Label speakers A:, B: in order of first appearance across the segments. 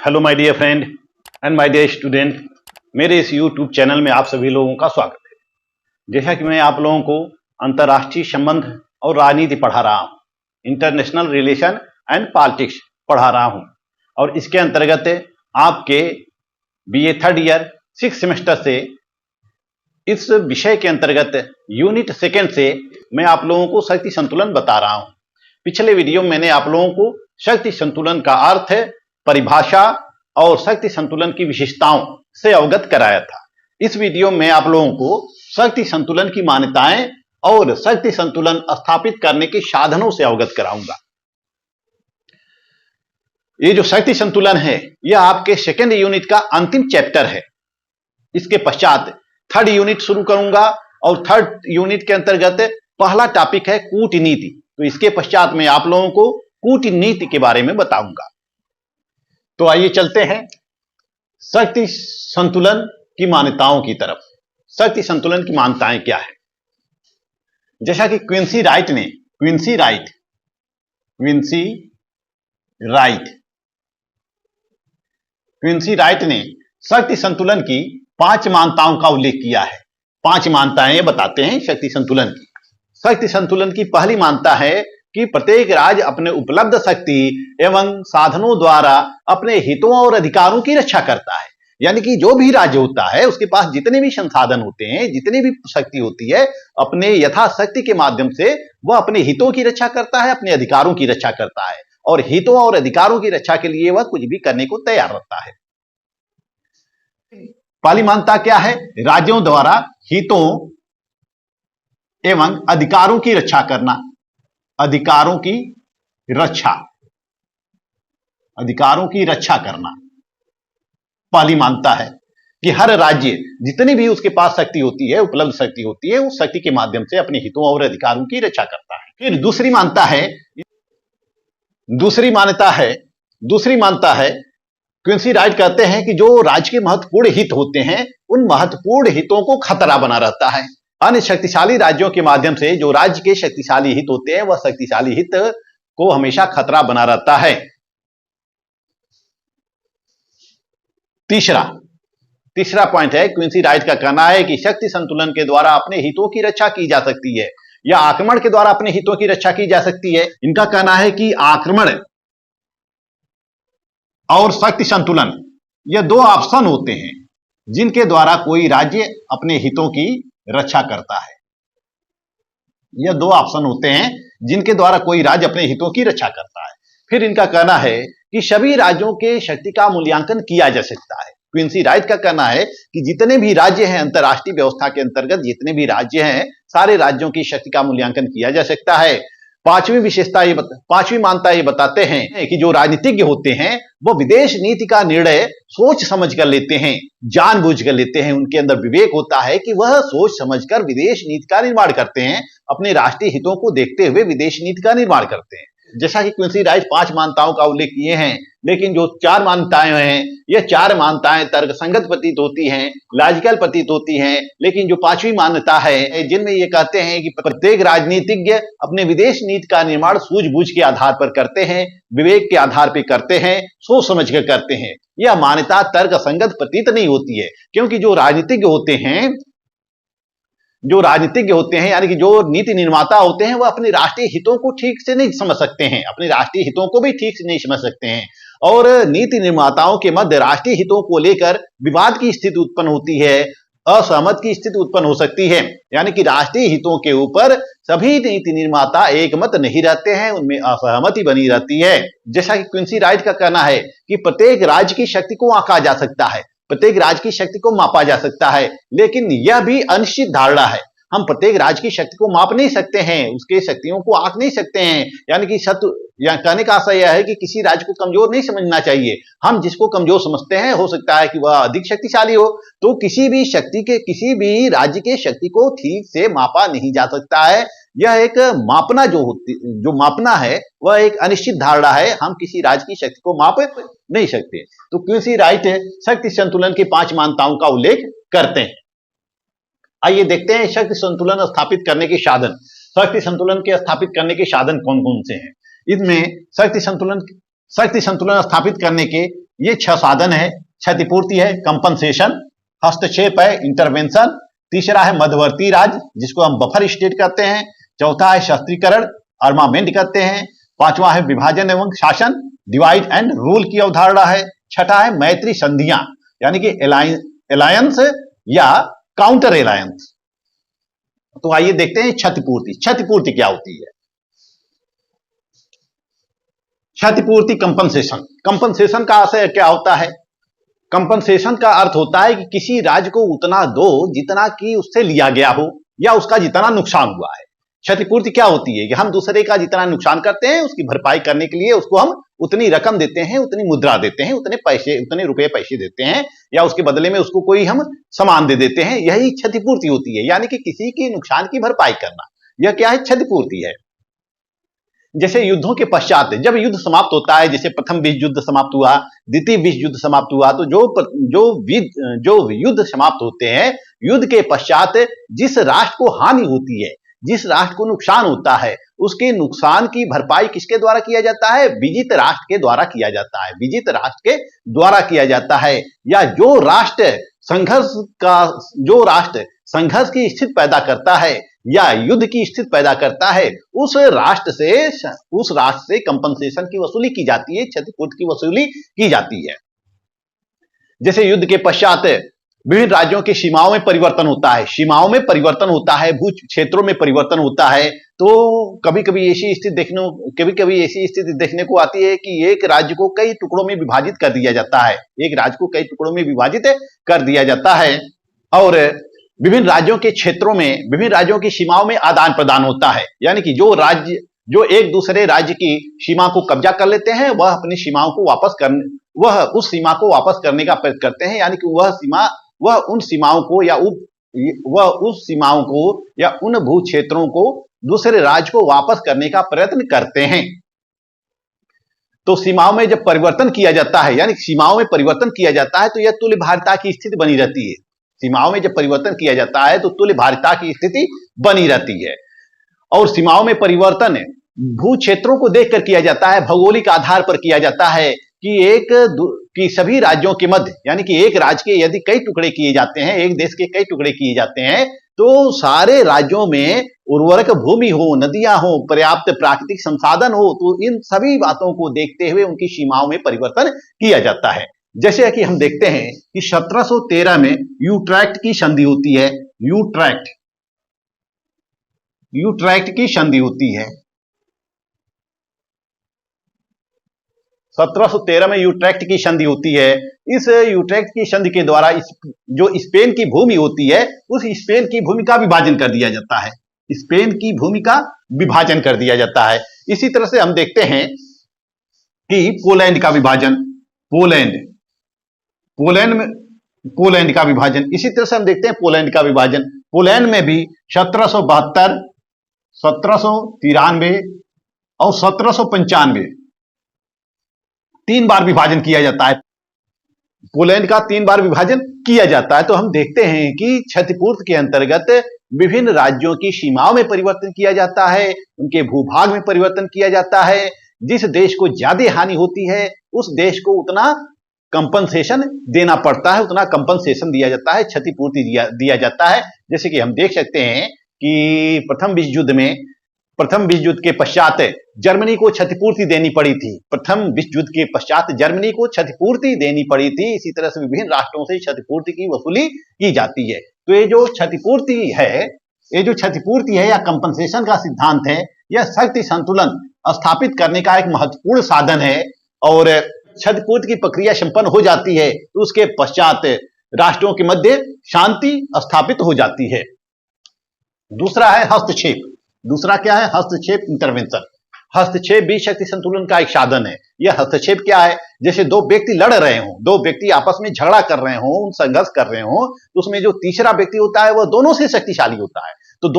A: Hello my dear friend and my dear student, मेरे इस YouTube channel में आप सभी लोगों का स्वागत है। जैसा कि मैं आप लोगों को अंतर्राष्ट्रीय संबंध और राजनीति पढ़ा रहा हूँ, इंटरनेशनल रिलेशन एंड पॉलिटिक्स पढ़ा रहा हूँ, और इसके अंतर्गत आपके बीए थर्ड ईयर 6 सेमेस्टर से इस विषय के अंतर्गत यूनिट सेकेंड से मैं आप लोगों को शक्ति संतुलन बता रहा हूँ। पिछले वीडियो में मैंने आप लोगों को शक्ति संतुलन का अर्थ, परिभाषा और शक्ति संतुलन की विशेषताओं से अवगत कराया था। इस वीडियो में आप लोगों को शक्ति संतुलन की मान्यताएं और शक्ति संतुलन स्थापित करने के साधनों से अवगत कराऊंगा। ये जो शक्ति संतुलन है, यह आपके सेकेंड यूनिट का अंतिम चैप्टर है। इसके पश्चात थर्ड यूनिट शुरू करूंगा और थर्ड यूनिट के अंतर्गत पहला टॉपिक है कूटनीति। तो इसके पश्चात मैं आप लोगों को कूटनीति के बारे में बताऊंगा। तो आइए चलते हैं शक्ति संतुलन की मान्यताओं की तरफ। शक्ति संतुलन की मान्यताएं क्या है? जैसा कि क्विंसी राइट ने शक्ति संतुलन की 5 मान्यताओं का उल्लेख किया है। 5 मान्यताएं बताते हैं शक्ति संतुलन की। शक्ति संतुलन की पहली मान्यता है कि प्रत्येक राज्य अपने उपलब्ध शक्ति एवं साधनों द्वारा अपने हितों और अधिकारों की रक्षा करता है। यानी कि जो भी राज्य होता है उसके पास जितने भी संसाधन होते हैं, जितनी भी शक्ति होती है, अपने यथाशक्ति के माध्यम से वह अपने हितों की रक्षा करता है, अपने अधिकारों की रक्षा करता है, और हितों और अधिकारों की रक्षा के लिए वह कुछ भी करने को तैयार रहता है। पहली मान्यता क्या है? राज्यों द्वारा हितों एवं अधिकारों की रक्षा करना। अधिकारों की रक्षा करना पहली मान्यता है कि हर राज्य जितनी भी उसके पास शक्ति होती है, उपलब्ध शक्ति होती है, उस शक्ति के माध्यम से अपने हितों और अधिकारों की रक्षा करता है। फिर दूसरी मान्यता है क्विंसी राइट कहते हैं कि जो राज्य के महत्वपूर्ण हित होते हैं, उन महत्वपूर्ण हितों को खतरा बना रहता है। अन्य शक्तिशाली राज्यों के माध्यम से जो राज्य के शक्तिशाली हित होते हैं, वह शक्तिशाली हित को हमेशा खतरा बना रहता है। तीसरा पॉइंट है, क्विंसी राइट का कहना है कि शक्ति संतुलन के द्वारा अपने हितों की रक्षा की जा सकती है या आक्रमण के द्वारा अपने हितों की रक्षा की जा सकती है। इनका कहना है कि आक्रमण और शक्ति संतुलन, ये 2 ऑप्शन होते हैं जिनके द्वारा कोई राज्य अपने हितों की रक्षा करता है। यह 2 ऑप्शन होते हैं जिनके द्वारा कोई राज्य अपने हितों की रक्षा करता है। फिर इनका कहना है कि सभी राज्यों के शक्ति का मूल्यांकन किया जा सकता है। क्विंसी राइट का कहना है कि जितने भी राज्य हैं, अंतर्राष्ट्रीय व्यवस्था के अंतर्गत जितने भी राज्य हैं, सारे राज्यों की शक्ति का मूल्यांकन किया जा सकता है। पांचवी मान्यता ये बताते हैं कि जो राजनीतिज्ञ होते हैं वो विदेश नीति का निर्णय सोच समझ कर लेते हैं, जानबूझ कर लेते हैं। उनके अंदर विवेक होता है कि वह सोच समझकर विदेश नीति का निर्माण करते हैं, अपने राष्ट्रीय हितों को देखते हुए विदेश नीति का निर्माण करते हैं। जैसा कि क्विंसी राइट 5 मान्यताओं का उल्लेख किए हैं, लेकिन जो 4 मान्यताएं हैं, यह 4 मान्यताएं तर्कसंगत प्रतीत होती हैं, लॉजिकल प्रतीत होती हैं। लेकिन जो 5वीं मान्यता है, जिनमें ये कहते हैं कि प्रत्येक राजनीतिज्ञ अपने विदेश नीति का निर्माण सूझबूझ के आधार पर करते हैं, विवेक के आधार पर करते हैं, सोच समझ कर करते हैं। यह मान्यता तर्कसंगत प्रतीत नहीं होती है, क्योंकि जो राजनीतिज्ञ होते हैं यानी कि जो नीति निर्माता होते हैं, वह अपने राष्ट्रीय हितों को ठीक से नहीं समझ सकते हैं, अपने राष्ट्रीय हितों को भी ठीक से नहीं समझ सकते हैं, और नीति निर्माताओं के मध्य राष्ट्रीय हितों को लेकर विवाद की स्थिति उत्पन्न होती है, असहमत की स्थिति उत्पन्न हो सकती है। यानी कि राष्ट्रीय हितों के ऊपर सभी नीति निर्माता एकमत नहीं रहते हैं, उनमें असहमति बनी रहती है। जैसा कि क्विंसी राइट का कहना है कि प्रत्येक राज्य की शक्ति को आंका जा सकता है, प्रत्येक राज्य की शक्ति को मापा जा सकता है, लेकिन यह भी अनिश्चित धारणा है। हम प्रत्येक राज्य की शक्ति को माप नहीं सकते हैं, उसके शक्तियों को आंक नहीं सकते हैं। यानी कि कहने का आशय यह है कि किसी राज्य को कमजोर नहीं समझना चाहिए। हम जिसको कमजोर समझते हैं, हो सकता है कि वह अधिक शक्तिशाली हो। तो किसी भी राज्य के शक्ति को ठीक से मापा नहीं जा सकता है। यह एक जो मापना है वह एक अनिश्चित धारणा है। हम किसी राज्य की शक्ति को माप नहीं सकते। तो क्विंसी राइट शक्ति संतुलन की 5 मान्यताओं का उल्लेख करते हैं। आइए देखते हैं शक्ति संतुलन स्थापित करने के साधन। शक्ति संतुलन के स्थापित करने के साधन कौन कौन से हैं? इसमें शक्ति संतुलन स्थापित करने के ये 6 साधन है। क्षतिपूर्ति है कंपनसेशन, हस्तक्षेप है इंटरवेंशन, तीसरा है मध्यवर्ती राज्य जिसको हम बफर स्टेट कहते हैं, चौथा है शस्त्रीकरण आर्मामेंट कहते हैं, पांचवा है विभाजन एवं शासन डिवाइड एंड रूल की अवधारणा है, छठा है मैत्री संधियां यानी कि अलायंस या काउंटर अलायंस। तो आइए देखते हैं क्षतिपूर्ति। क्षतिपूर्ति क्या होती है? क्षतिपूर्ति कंपनसेशन। कंपनसेशन का आशय क्या होता है? कंपनसेशन का अर्थ होता है कि किसी राज्य को उतना दो जितना कि उससे लिया गया हो या उसका जितना नुकसान हुआ है। क्षतिपूर्ति क्या होती है कि हम दूसरे का जितना नुकसान करते हैं उसकी भरपाई करने के लिए उसको हम उतनी रकम देते हैं, उतनी मुद्रा देते हैं, उतने पैसे, उतने रुपए पैसे देते हैं या उसके बदले में उसको कोई हम सामान दे देते हैं। यही क्षतिपूर्ति होती है, यानी कि किसी के नुकसान की भरपाई करना। यह क्या है? क्षतिपूर्ति है। जैसे युद्धों के पश्चात जब युद्ध समाप्त होता है, जैसे प्रथम विश्व युद्ध समाप्त हुआ, द्वितीय विश्व युद्ध समाप्त हुआ, तो जो युद्ध समाप्त होते हैं, युद्ध के पश्चात जिस राष्ट्र को हानि होती है, जिस राष्ट्र को नुकसान होता है, उसके नुकसान की भरपाई किसके द्वारा किया जाता है? विजित राष्ट्र के द्वारा किया जाता है। विजित राष्ट्र के द्वारा किया जाता है। या जो राष्ट्र संघर्ष की स्थिति पैदा करता है या युद्ध की स्थिति पैदा करता है, उस राष्ट्र से कंपनसेशन की वसूली की जाती है, क्षतिपूर्ति की वसूली की जाती है। जैसे युद्ध के पश्चात विभिन्न राज्यों की सीमाओं में परिवर्तन होता है, भू क्षेत्रों में परिवर्तन होता है, तो कभी कभी ऐसी स्थिति देखने को आती है कि एक राज्य को कई टुकड़ों में विभाजित कर दिया जाता है, और विभिन्न राज्यों के क्षेत्रों में, विभिन्न राज्यों की सीमाओं में आदान प्रदान होता है। यानी कि जो एक दूसरे राज्य की सीमा को कब्जा कर लेते हैं, वह अपनी सीमाओं को उस सीमा को वापस करने का प्रयत्न करते हैं। यानी कि वह उन सीमाओं को या उन भू क्षेत्रों को दूसरे राज्य को वापस करने का प्रयत्न करते हैं। तो सीमाओं में जब परिवर्तन किया जाता है, यानी सीमाओं में परिवर्तन किया जाता है, तो यह तुल्य भारता की स्थिति बनी रहती है। सीमाओं में जब परिवर्तन किया जाता है तो तुल्य भारता की स्थिति बनी रहती है। और सीमाओं में परिवर्तन भू क्षेत्रों को देखकर किया जाता है, भौगोलिक आधार पर किया जाता है कि सभी राज्यों के मध्य, यानी कि एक राज्य के यदि कई टुकड़े किए जाते हैं, एक देश के कई टुकड़े किए जाते हैं, तो सारे राज्यों में उर्वरक भूमि हो, नदियां हो, पर्याप्त प्राकृतिक संसाधन हो, तो इन सभी बातों को देखते हुए उनकी सीमाओं में परिवर्तन किया जाता है। जैसे कि हम देखते हैं कि 1713 में यूट्रैक्ट की संधि होती है। यूट्रैक्ट की संधि होती है। 1713 में यूट्रैक्ट की संधि होती है। इस यूट्रैक्ट की संधि के द्वारा जो स्पेन की भूमि होती है, उस स्पेन की भूमि का विभाजन कर दिया जाता है। स्पेन की भूमि का विभाजन कर दिया जाता है। इसी तरह से हम देखते हैं कि पोलैंड का विभाजन, पोलैंड का विभाजन, इसी तरह से हम देखते हैं पोलैंड का विभाजन। पोलैंड में भी 1772, 1793 और 1795 3 बार विभाजन किया जाता है। पोलैंड का 3 बार विभाजन किया जाता है। तो हम देखते हैं कि क्षतिपूर्ति के अंतर्गत विभिन्न राज्यों की सीमाओं में परिवर्तन किया जाता है, उनके भूभाग में परिवर्तन किया जाता है। जिस देश को ज्यादा हानि होती है, उस देश को उतना कंपनसेशन देना पड़ता है, उतना कंपनसेशन दिया जाता है, क्षतिपूर्ति दिया जाता है। जैसे कि हम देख सकते हैं कि प्रथम विश्व युद्ध के पश्चात जर्मनी को क्षतिपूर्ति देनी पड़ी थी। इसी तरह से विभिन्न राष्ट्रों से क्षतिपूर्ति की वसूली की जाती है। तो ये जो क्षतिपूर्ति है या कंपनसेशन का सिद्धांत है, यह शक्ति संतुलन स्थापित करने का एक महत्वपूर्ण साधन है। और क्षतिपूर्ति की प्रक्रिया संपन्न हो जाती है तो उसके पश्चात राष्ट्रों के मध्य शांति स्थापित हो जाती है। दूसरा है हस्तक्षेप। दूसरा क्या है? हस्तक्षेप, इंटरवेंशन। हस्तक्षेप भी शक्ति संतुलन का एक साधन है। यह हस्तक्षेप क्या है? जैसे दो व्यक्ति लड़ रहे हों, दो व्यक्ति आपस में झगड़ा कर रहे हों, संघर्ष कर रहे हों, तो उसमें जो तीसरा व्यक्ति होता है वह दोनों से शक्तिशाली होता है, तो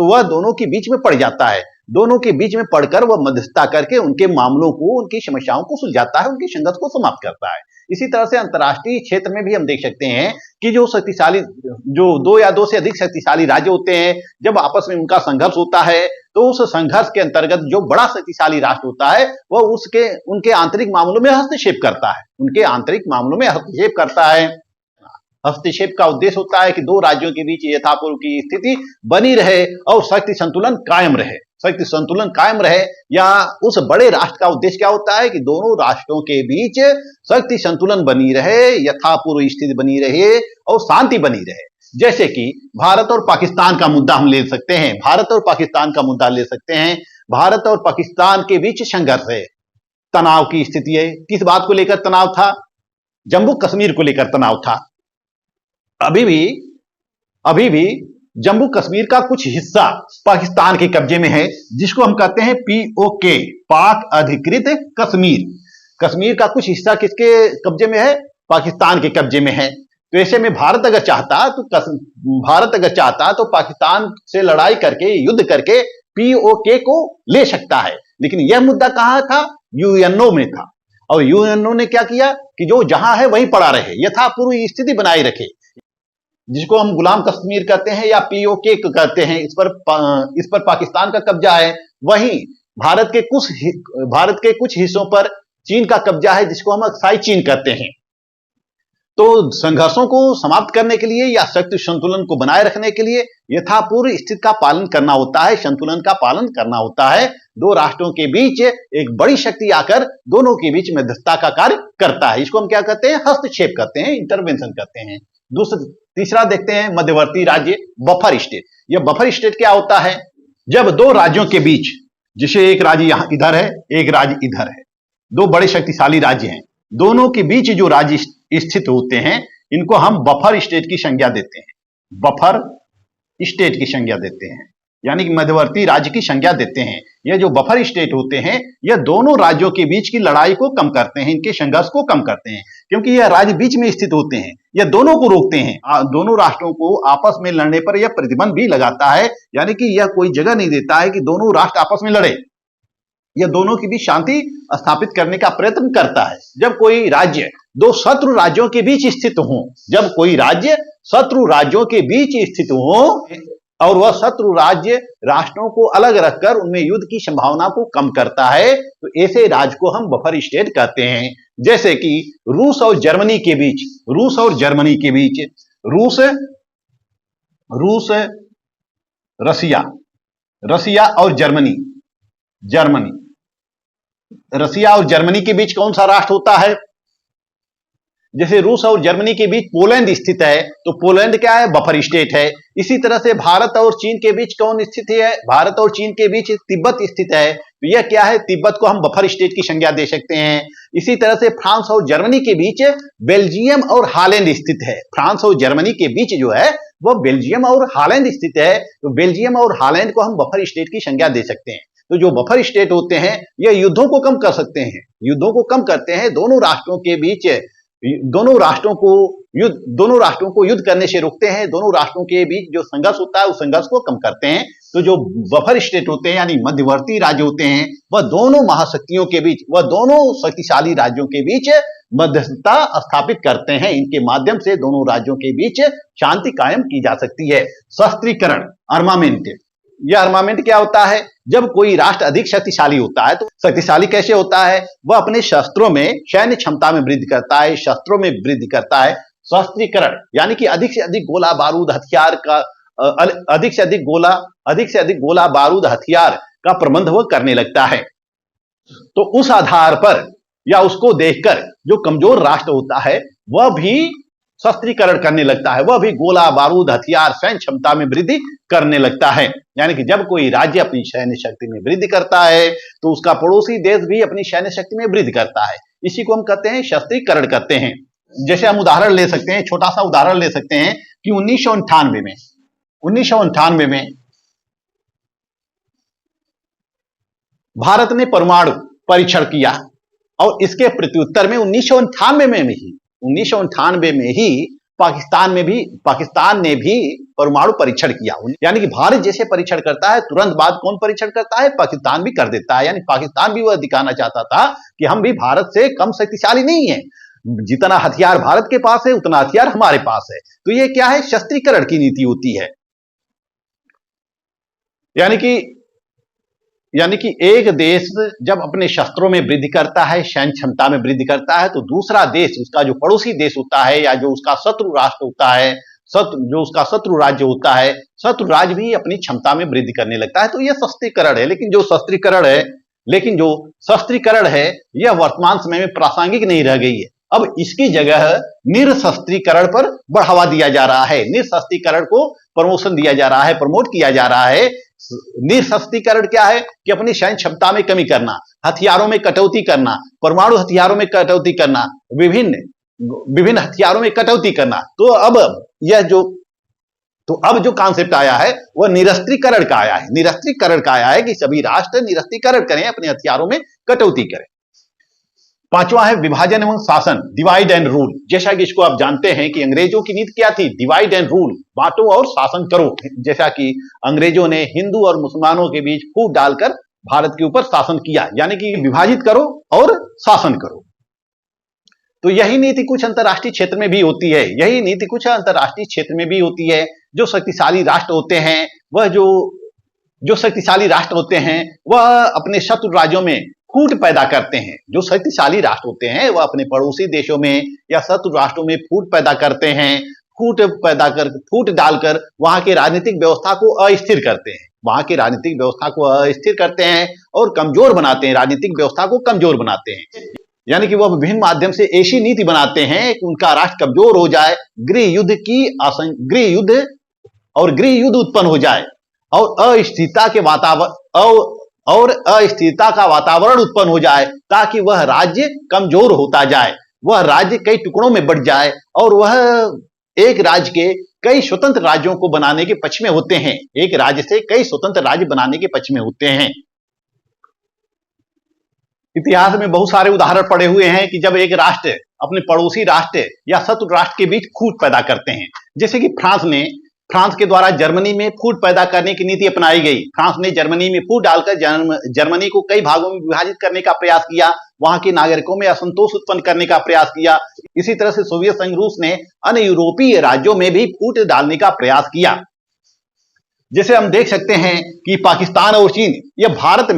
A: वह दोनों के बीच में पड़ जाता है। दोनों के बीच में पढ़कर वह मध्यस्थता करके उनके मामलों को, उनकी समस्याओं को सुलझाता है, उनके संघर्ष को समाप्त करता है। इसी तरह से अंतर्राष्ट्रीय क्षेत्र में भी हम देख सकते हैं कि जो शक्तिशाली, जो दो या दो से अधिक शक्तिशाली राज्य होते हैं, जब आपस में उनका संघर्ष होता है तो उस संघर्ष के अंतर्गत जो बड़ा शक्तिशाली राष्ट्र होता है वह उनके आंतरिक मामलों में हस्तक्षेप करता है, उनके आंतरिक मामलों में हस्तक्षेप करता है। हस्तक्षेप का उद्देश्य होता है कि दो राज्यों के बीच यथापूर्व की स्थिति बनी रहे और शक्ति संतुलन कायम रहे। शक्ति संतुलन कायम रहे या उस बड़े राष्ट्र का उद्देश्य क्या होता है कि दोनों राष्ट्रों के बीच शक्ति संतुलन बनी रहे, यथापूर्व स्थिति बनी रहे और शांति बनी रहे। जैसे कि भारत और पाकिस्तान का मुद्दा हम ले सकते हैं, भारत और पाकिस्तान का मुद्दा ले सकते हैं। भारत और पाकिस्तान के बीच संघर्ष है, तनाव की स्थिति है। किस बात को लेकर तनाव था? जम्मू कश्मीर को लेकर तनाव था। अभी भी जम्मू कश्मीर का कुछ हिस्सा पाकिस्तान के कब्जे में है, जिसको हम कहते हैं POK, पाक अधिकृत कश्मीर। कश्मीर का कुछ हिस्सा किसके कब्जे में है? पाकिस्तान के कब्जे में है। तो ऐसे में भारत अगर चाहता तो पाकिस्तान से लड़ाई करके, युद्ध करके POK को ले सकता है, लेकिन यह मुद्दा कहां था? UNO में था। और UNO ने क्या किया कि जो जहां है वहीं पड़ा रहे, यथापूर्व स्थिति बनाए रखे, जिसको हम गुलाम कश्मीर कहते हैं या POK कहते हैं। इस पर पाकिस्तान का कब्जा है। वहीं भारत के कुछ हिस्सों पर चीन का कब्जा है, जिसको हम अक्साई चीन कहते हैं। तो संघर्षों को समाप्त करने के लिए या शक्ति संतुलन को बनाए रखने के लिए यथापूर्व स्थिति का पालन करना होता है, संतुलन का पालन करना होता है। दो राष्ट्रों के बीच एक बड़ी शक्ति आकर दोनों के बीच मध्यस्थता का कार्य करता है। इसको हम क्या कहते हैं? हस्तक्षेप करते हैं, इंटरवेंशन करते हैं। तीसरा देखते हैं मध्यवर्ती राज्य, बफर स्टेट। यह बफर स्टेट क्या होता है? जब दो राज्यों के बीच, जैसे एक राज्य यहां इधर है, एक राज्य इधर है, दो बड़े शक्तिशाली राज्य हैं, दोनों के बीच जो राज्य स्थित होते हैं, इनको हम बफर स्टेट की संज्ञा देते हैं। बफर स्टेट की संज्ञा देते हैं, यानी कि मध्यवर्ती राज्य की संज्ञा देते हैं। यह जो बफर स्टेट होते हैं, यह दोनों राज्यों के बीच की लड़ाई को कम करते हैं, इनके संघर्ष को कम करते हैं, क्योंकि यह राज्य बीच में स्थित होते हैं। यह दोनों को रोकते हैं। दोनों राष्ट्रों को आपस में लड़ने पर यह प्रतिबंध भी लगाता है, यानी कि यह कोई जगह नहीं देता है कि दोनों राष्ट्र आपस में लड़े। यह दोनों की भी शांति स्थापित करने का प्रयत्न करता है। जब कोई राज्य दो शत्रु राज्यों के बीच स्थित हो, जब कोई राज्य शत्रु राज्यों के बीच स्थित हो और वह शत्रु राज्य राष्ट्रों को अलग रखकर उनमें युद्ध की संभावना को कम करता है, तो ऐसे राज्य को हम बफर स्टेट कहते हैं। जैसे कि रूस और जर्मनी के बीच, रसिया और जर्मनी के बीच कौन सा राष्ट्र होता है? जैसे रूस और जर्मनी के बीच पोलैंड स्थित है, तो पोलैंड क्या है? बफर स्टेट है। इसी तरह से भारत और चीन के बीच कौन स्थित है? भारत और चीन के बीच तिब्बत स्थित है, तो यह क्या है? तिब्बत को हम बफर स्टेट की संज्ञा दे सकते हैं। इसी तरह से फ्रांस और जर्मनी के बीच बेल्जियम और हालैंड स्थित है। फ्रांस और जर्मनी के बीच जो है वह बेल्जियम और हालैंड स्थित है, तो बेल्जियम और हालैंड को हम बफर स्टेट की संज्ञा दे सकते हैं। तो जो बफर स्टेट होते हैं, यह युद्धों को कम कर सकते हैं, युद्धों को कम करते हैं। दोनों राष्ट्रों को युद्ध करने से रोकते हैं। दोनों राष्ट्रों के बीच जो संघर्ष होता है उस संघर्ष को कम करते हैं। तो जो बफर स्टेट होते हैं यानी मध्यवर्ती राज्य होते हैं, वह दोनों महाशक्तियों के बीच, वह दोनों शक्तिशाली राज्यों के बीच मध्यस्थता स्थापित करते हैं। इनके माध्यम से दोनों राज्यों के बीच शांति कायम की जा सकती है। शस्त्रीकरण, आर्मामेंट। यह आर्मामेंट क्या होता है? जब कोई राष्ट्र अधिक शक्तिशाली होता है, तो शक्तिशाली कैसे होता है? वह अपने शस्त्रों में, सैन्य क्षमता में वृद्धि करता है, शस्त्रों में वृद्धि करता है। शस्त्रीकरण यानी कि अधिक से अधिक गोला बारूद हथियार का अधिक से अधिक गोला बारूद हथियार का प्रबंध वह करने लगता है। तो उस आधार पर या उसको देखकर जो कमजोर राष्ट्र होता है वह भी शस्त्रीकरण करने लगता है, वह भी गोला बारूद हथियार सैन्य क्षमता में वृद्धि करने लगता है। यानी कि जब कोई राज्य अपनी सैन्य शक्ति में वृद्धि करता है तो उसका पड़ोसी देश भी अपनी सैन्य शक्ति में वृद्धि करता है। इसी को हम कहते हैं शस्त्रीकरण कहते हैं। जैसे हम उदाहरण ले सकते हैं, छोटा सा उदाहरण ले सकते हैं कि 1998 में भारत ने परमाणु परीक्षण किया और इसके प्रत्युत्तर में 1998 में ही पाकिस्तान ने भी परमाणु परीक्षण किया। यानी कि भारत जैसे परीक्षण करता है, तुरंत बाद कौन परीक्षण करता है? पाकिस्तान भी कर देता है। यानी पाकिस्तान भी वह दिखाना चाहता था कि हम भी भारत से कम शक्तिशाली नहीं है। जितना हथियार भारत के पास है उतना हथियार हमारे पास है। तो ये क्या है, शस्त्रीकरण की नीति होती है। यानी कि एक देश जब अपने शस्त्रों में वृद्धि करता है, सैन्य क्षमता में वृद्धि करता है, तो दूसरा देश, उसका जो पड़ोसी देश होता है या जो उसका शत्रु राष्ट्र होता है, जो उसका शत्रु राज्य होता है, शत्रु राज्य भी अपनी क्षमता में वृद्धि करने लगता है। तो यह शस्त्रीकरण है। लेकिन जो शस्त्रीकरण है यह वर्तमान समय में प्रासंगिक नहीं रह गई है। अब इसकी जगह निरशस्त्रीकरण पर बढ़ावा दिया जा रहा है। निरशस्त्रीकरण को प्रमोशन दिया जा रहा है, प्रमोट किया जा रहा है। निरशस्त्रीकरण क्या है कि अपनी सैन्य क्षमता में कमी करना, हथियारों में कटौती करना, परमाणु हथियारों में कटौती करना, विभिन्न हथियारों में कटौती करना। तो अब जो कॉन्सेप्ट आया है वह निरस्त्रीकरण का आया है। निरस्त्रीकरण का आया है कि सभी राष्ट्र निरस्त्रीकरण करें, अपने हथियारों में कटौती करें। पांचवा है विभाजन एवं शासन, डिवाइड एंड रूल। जैसा कि इसको आप जानते हैं कि अंग्रेजों की नीति क्या थी, डिवाइड एंड रूल, बांटो और शासन करो। जैसा कि अंग्रेजों ने हिंदू और मुसलमानों के बीच फूट डालकर भारत के ऊपर शासन किया, यानी कि विभाजित करो और शासन करो। तो यही नीति कुछ अंतर्राष्ट्रीय क्षेत्र में भी होती है। जो शक्तिशाली राष्ट्र होते हैं वह अपने शत्रु राज्यों में फूट पैदा करते हैं। जो शक्तिशाली राष्ट्र होते हैं वह अपने पड़ोसी देशों में या शत्रु राष्ट्रों में फूट पैदा करते हैं। फूट डालकर वहां के राजनीतिक व्यवस्था को अस्थिर करते हैं और कमजोर बनाते हैं, राजनीतिक व्यवस्था को कमजोर बनाते हैं। यानी कि वह विभिन्न माध्यम से ऐसी नीति बनाते हैं कि उनका राष्ट्र कमजोर हो जाए, गृह युद्ध उत्पन्न हो जाए और अस्थिरता का वातावरण उत्पन्न हो जाए, ताकि वह राज्य कमजोर होता जाए, वह राज्य कई टुकड़ों में बढ़ जाए और वह एक राज्य के कई स्वतंत्र राज्यों को बनाने के पक्ष में होते हैं। एक राज्य से कई स्वतंत्र राज्य बनाने के पक्ष में होते हैं। इतिहास में बहुत सारे उदाहरण पड़े हुए हैं कि जब एक राष्ट्र अपने पड़ोसी राष्ट्र या शत्रु राष्ट्र के बीच फूट पैदा करते हैं। जैसे कि फ्रांस के द्वारा जर्मनी में फूट पैदा करने की नीति अपनाई गई। फ्रांस ने जर्मनी में फूट डालकर जर्मनी को कई भागों में विभाजित करने का प्रयास किया, वहां के नागरिकों में असंतोष उत्पन्न करने का प्रयास किया। इसी तरह से सोवियत संघ रूस ने अन्य यूरोपीय राज्यों में भी फूट डालने का प्रयास किया। जैसे हम देख सकते हैं कि पाकिस्तान और चीन यह भारत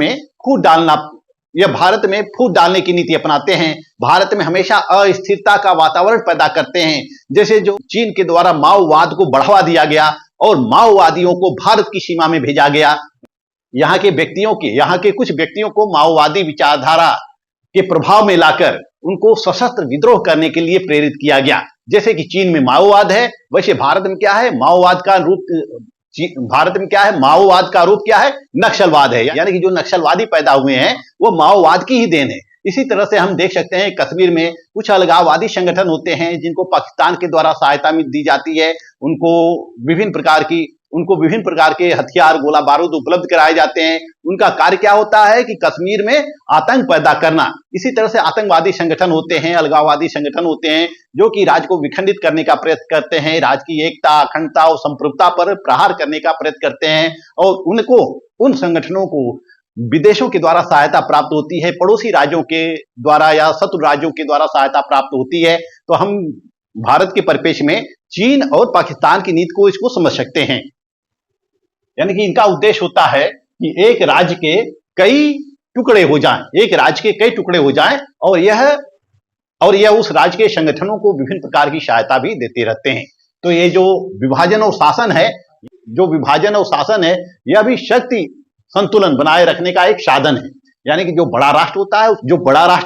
A: में फूट डालने की नीति अपनाते हैं। भारत में हमेशा अस्थिरता का वातावरण पैदा करते हैं। जैसे जो चीन के द्वारा माओवाद को बढ़ावा दिया गया और माओवादियों को भारत की सीमा में भेजा गया। यहाँ के कुछ व्यक्तियों को माओवादी विचारधारा के प्रभाव में लाकर उनको सशस्त्र विद्रोह करने के लिए प्रेरित किया गया। जैसे कि चीन में माओवाद है, वैसे भारत में क्या है, माओवाद का रूप क्या है, नक्सलवाद है। यानी कि जो नक्सलवादी पैदा हुए हैं वो माओवाद की ही देन है। इसी तरह से हम देख सकते हैं कश्मीर में कुछ अलगाववादी संगठन होते हैं जिनको पाकिस्तान के द्वारा सहायता दी जाती है। उनको विभिन्न प्रकार के हथियार, गोला बारूद उपलब्ध कराए जाते हैं। उनका कार्य क्या होता है कि कश्मीर में आतंक पैदा करना। इसी तरह से आतंकवादी संगठन होते हैं, अलगाववादी संगठन होते हैं जो कि राज्य को विखंडित करने का प्रयत्न करते हैं, राज्य की एकता, अखंडता और संप्रभुता पर प्रहार करने का प्रयत्न करते हैं। और उन संगठनों को विदेशों के द्वारा सहायता प्राप्त होती है, पड़ोसी राज्यों के द्वारा या शत्रु राज्यों के द्वारा सहायता प्राप्त होती है। तो हम भारत के परिप्रेक्ष्य में चीन और पाकिस्तान की नीति को इसको समझ सकते हैं। यानी कि इनका उद्देश्य होता है कि एक राज्य के कई टुकड़े हो जाएं और यह उस राज्य के संगठनों को विभिन्न प्रकार की सहायता भी देते रहते हैं। तो ये जो विभाजन और शासन है यह भी शक्ति संतुलन बनाए रखने का एक साधन है। यानी कि जो बड़ा राष्ट्र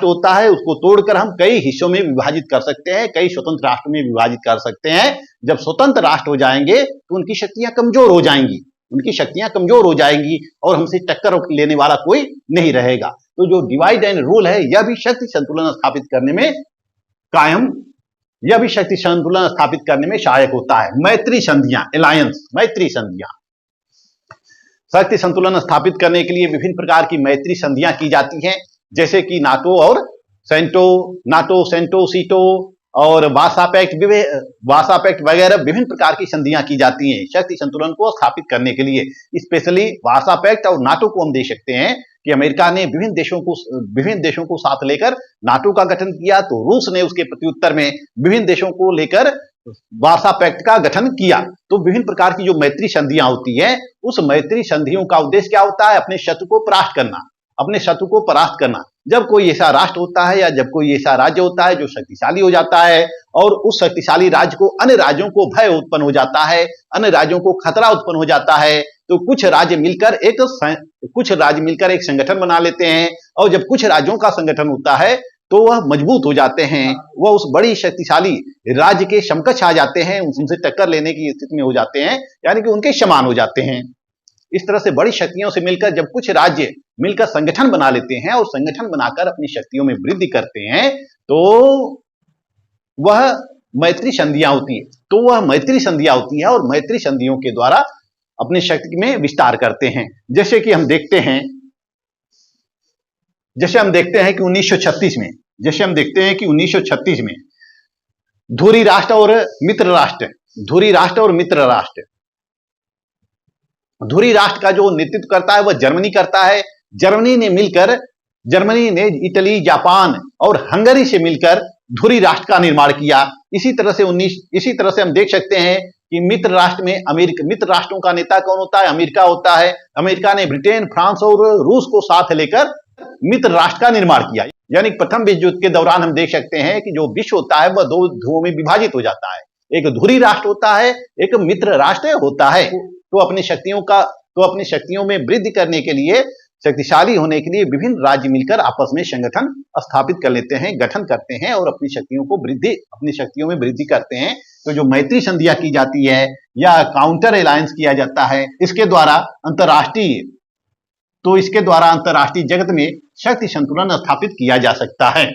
A: होता है उसको तोड़कर हम कई हिस्सों में विभाजित कर सकते हैं, कई स्वतंत्र राष्ट्र में विभाजित कर सकते हैं। जब स्वतंत्र राष्ट्र हो जाएंगे तो उनकी शक्तियां कमजोर हो जाएंगी और हमसे टक्कर लेने वाला कोई नहीं रहेगा। तो जो डिवाइड एंड रूल है यह भी शक्ति संतुलन स्थापित करने में सहायक होता है। मैत्री संधियां, शक्ति संतुलन स्थापित करने के लिए विभिन्न प्रकार की मैत्री संधियां की जाती हैं। जैसे कि नाटो, सेंटो, सीटो और वासा पैक्ट वगैरह विभिन्न प्रकार की संधियां की जाती हैं शक्ति संतुलन को स्थापित करने के लिए। स्पेशली वासा पैक्ट और नाटो को हम देख सकते हैं कि अमेरिका ने विभिन्न देशों को साथ लेकर नाटो का गठन किया, तो रूस ने उसके प्रत्युत्तर में विभिन्न देशों को लेकर वार्सा पैक्ट का गठन किया। तो विभिन्न प्रकार की जो मैत्री संधियां होती है, उस मैत्री संधियों का उद्देश्य क्या होता है? अपने शत्रु को परास्त करना, अपने शत्रु को परास्त करना। जब कोई ऐसा राष्ट्र होता है या जब कोई ऐसा राज्य होता है जो शक्तिशाली हो जाता है और उस शक्तिशाली राज्य को अन्य राज्यों को भय उत्पन्न हो जाता है, अन्य राज्यों को खतरा उत्पन्न हो जाता है, तो कुछ राज्य मिलकर एक संगठन बना लेते हैं। और जब कुछ राज्यों का संगठन होता है तो वह मजबूत हो जाते हैं, वह उस बड़ी शक्तिशाली राज्य के समकक्ष आ जाते हैं, उनसे टक्कर लेने की स्थिति में हो जाते हैं, यानी कि उनके समान हो जाते हैं। इस तरह से बड़ी शक्तियों से मिलकर जब कुछ राज्य मिलकर संगठन बना लेते हैं और संगठन बनाकर अपनी शक्तियों में वृद्धि करते हैं, तो वह मैत्री संधियां होती है और मैत्री संधियों के द्वारा अपनी शक्ति में विस्तार करते हैं। जैसे हम देखते हैं कि 1936 में धुरी राष्ट्र और मित्र राष्ट्र धुरी राष्ट्र का जो नेतृत्व करता है वह जर्मनी करता है। जर्मनी ने इटली, जापान और हंगरी से मिलकर धुरी राष्ट्र का निर्माण किया। इसी तरह से हम देख सकते हैं कि मित्र राष्ट्रों का नेता कौन होता है? अमेरिका होता है। अमेरिका ने ब्रिटेन, फ्रांस और रूस को साथ लेकर मित्र राष्ट्र का निर्माण किया। यानी प्रथम विश्व युद्ध के दौरान हम देख सकते हैं कि जो विश्व होता है वह दो ध्रुवों में विभाजित हो जाता है, एक धुरी राष्ट्र होता है, एक मित्र राष्ट्र होता है। तो अपनी शक्तियों में वृद्धि करने के लिए, शक्तिशाली होने के लिए विभिन्न राज्य मिलकर आपस में संगठन स्थापित कर लेते हैं, गठन करते हैं और अपनी शक्तियों में वृद्धि करते हैं। तो जो मैत्री संधियां की जाती है या काउंटर अलायंस किया जाता है, इसके द्वारा अंतरराष्ट्रीय जगत में शक्ति संतुलन स्थापित किया जा सकता है।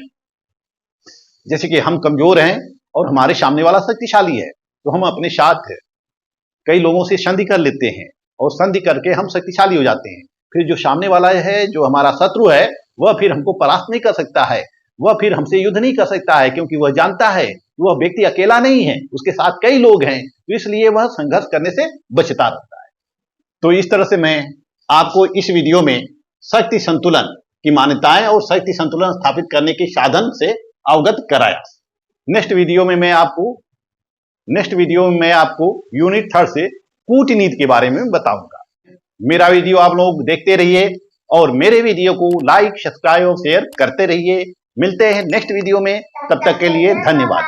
A: जैसे कि हम कमजोर हैं और हमारे सामने वाला शक्तिशाली है, तो हम अपने साथ कई लोगों से संधि कर लेते हैं और संधि करके हम शक्तिशाली हो जाते हैं। फिर जो सामने वाला है, जो हमारा शत्रु है, वह फिर हमको परास्त नहीं कर सकता है, वह फिर हमसे युद्ध नहीं कर सकता है, क्योंकि वह जानता है कि वह व्यक्ति अकेला नहीं है, उसके साथ कई लोग हैं, तो इसलिए वह संघर्ष करने से बचता रहता है। तो इस तरह से मैं आपको इस वीडियो में शक्ति संतुलन की मान्यताएं और शक्ति संतुलन स्थापित करने के साधन से अवगत कराया। नेक्स्ट वीडियो में मैं आपको यूनिट 3 से कूटनीति के बारे में बताऊंगा। मेरा वीडियो आप लोग देखते रहिए और मेरे वीडियो को लाइक, सब्सक्राइब और शेयर करते रहिए। मिलते हैं नेक्स्ट वीडियो में, तब तक के लिए धन्यवाद।